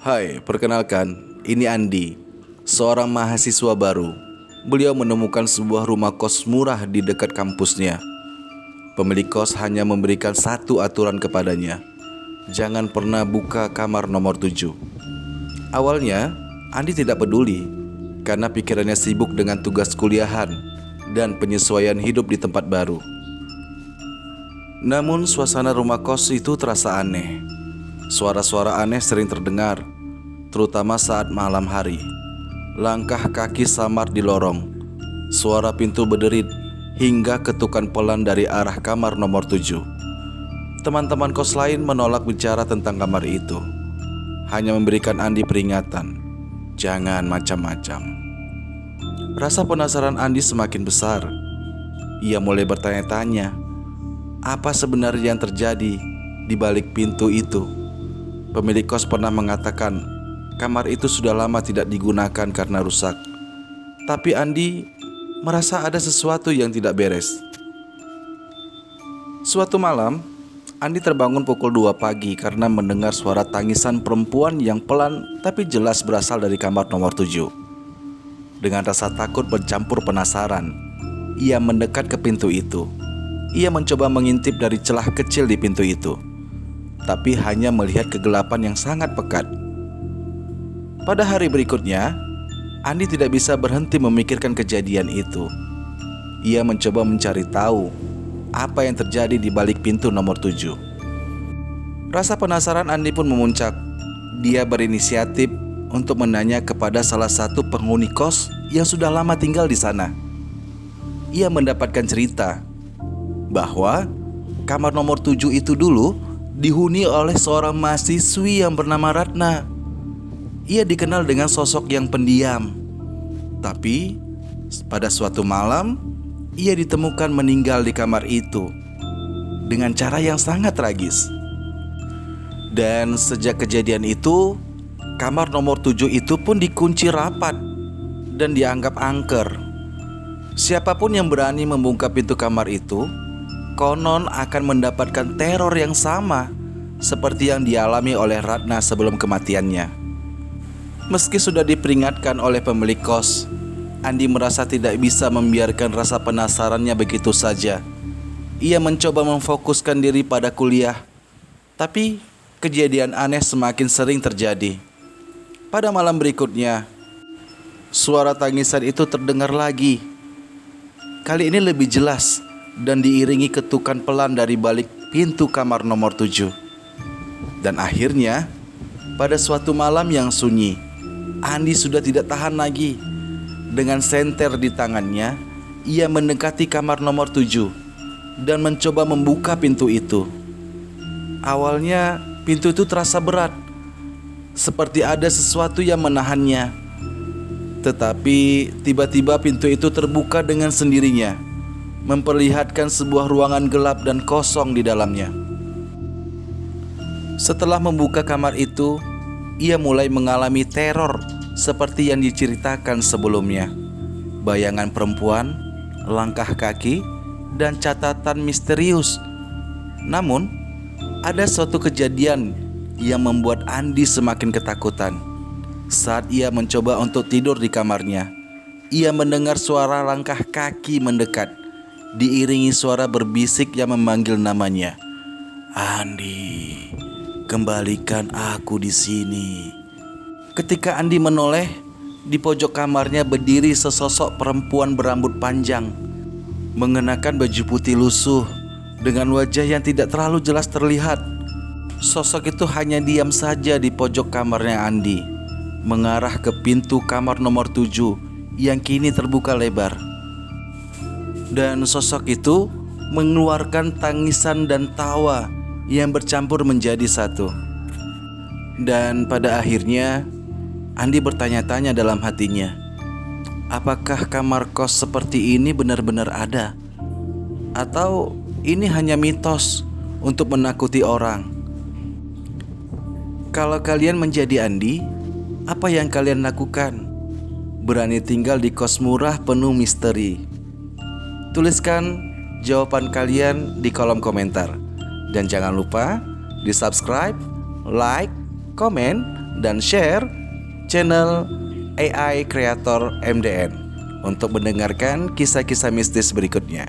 Hai, perkenalkan, ini Andi, seorang mahasiswa baru. Beliau menemukan sebuah rumah kos murah di dekat kampusnya. Pemilik kos hanya memberikan satu aturan kepadanya: jangan pernah buka kamar nomor 7. Awalnya, Andi tidak peduli karena pikirannya sibuk dengan tugas kuliahan dan penyesuaian hidup di tempat baru. Namun suasana rumah kos itu terasa aneh. Suara-suara aneh sering terdengar, terutama saat malam hari. Langkah kaki samar di lorong, suara pintu berderit, hingga ketukan pelan dari arah kamar nomor 7. Teman-teman kos lain menolak bicara tentang kamar itu, hanya memberikan Andi peringatan, jangan macam-macam. Rasa penasaran Andi semakin besar. Ia mulai bertanya-tanya, apa sebenarnya yang terjadi di balik pintu itu? Pemilik kos pernah mengatakan kamar itu sudah lama tidak digunakan karena rusak. Tapi Andi merasa ada sesuatu yang tidak beres. Suatu malam, Andi terbangun pukul 2 pagi karena mendengar suara tangisan perempuan yang pelan tapi jelas berasal dari kamar nomor 7. Dengan rasa takut bercampur penasaran, ia mendekat ke pintu itu. Ia mencoba mengintip dari celah kecil di pintu itu, tapi hanya melihat kegelapan yang sangat pekat. Pada hari berikutnya, Andi tidak bisa berhenti memikirkan kejadian itu. Ia mencoba mencari tahu apa yang terjadi di balik pintu nomor 7. Rasa penasaran Andi pun memuncak. Dia berinisiatif untuk menanya kepada salah satu penghuni kos yang sudah lama tinggal di sana. Ia mendapatkan cerita bahwa kamar nomor 7 itu dulu dihuni oleh seorang mahasiswi yang bernama Ratna. Ia dikenal dengan sosok yang pendiam. Tapi pada suatu malam, ia ditemukan meninggal di kamar itu dengan cara yang sangat tragis. Dan sejak kejadian itu, kamar nomor 7 itu pun dikunci rapat dan dianggap angker. Siapapun yang berani membuka pintu kamar itu konon akan mendapatkan teror yang sama seperti yang dialami oleh Ratna sebelum kematiannya. Meski sudah diperingatkan oleh pemilik kos, Andi merasa tidak bisa membiarkan rasa penasarannya begitu saja. Ia mencoba memfokuskan diri pada kuliah, tapi kejadian aneh semakin sering terjadi. Pada malam berikutnya, suara tangisan itu terdengar lagi. Kali ini lebih jelas dan diiringi ketukan pelan dari balik pintu kamar nomor 7. Dan akhirnya, pada suatu malam yang sunyi, Andi sudah tidak tahan lagi. Dengan senter di tangannya, ia mendekati kamar nomor 7 dan mencoba membuka pintu itu. Awalnya, pintu itu terasa berat, seperti ada sesuatu yang menahannya. Tetapi tiba-tiba pintu itu terbuka dengan sendirinya, memperlihatkan sebuah ruangan gelap dan kosong di dalamnya. Setelah membuka kamar itu, ia mulai mengalami teror seperti yang diceritakan sebelumnya. Bayangan perempuan, langkah kaki, dan catatan misterius. Namun, ada suatu kejadian yang membuat Andi semakin ketakutan. Saat ia mencoba untuk tidur di kamarnya, ia mendengar suara langkah kaki mendekat, diiringi suara berbisik yang memanggil namanya. Andi, kembalikan aku di sini. Ketika Andi menoleh, di pojok kamarnya berdiri sesosok perempuan berambut panjang, mengenakan baju putih lusuh, dengan wajah yang tidak terlalu jelas terlihat. Sosok itu hanya diam saja di pojok kamarnya Andi, mengarah ke pintu kamar nomor 7 yang kini terbuka lebar. Dan sosok itu mengeluarkan tangisan dan tawa yang bercampur menjadi satu. Dan pada akhirnya Andi bertanya-tanya dalam hatinya, apakah kamar kos seperti ini benar-benar ada? Atau ini hanya mitos untuk menakuti orang? Kalau kalian menjadi Andi, apa yang kalian lakukan? Berani tinggal di kos murah penuh misteri? Tuliskan jawaban kalian di kolom komentar. Dan jangan lupa di subscribe, like, komen, dan share channel AI Creator MDN untuk mendengarkan kisah-kisah mistis berikutnya.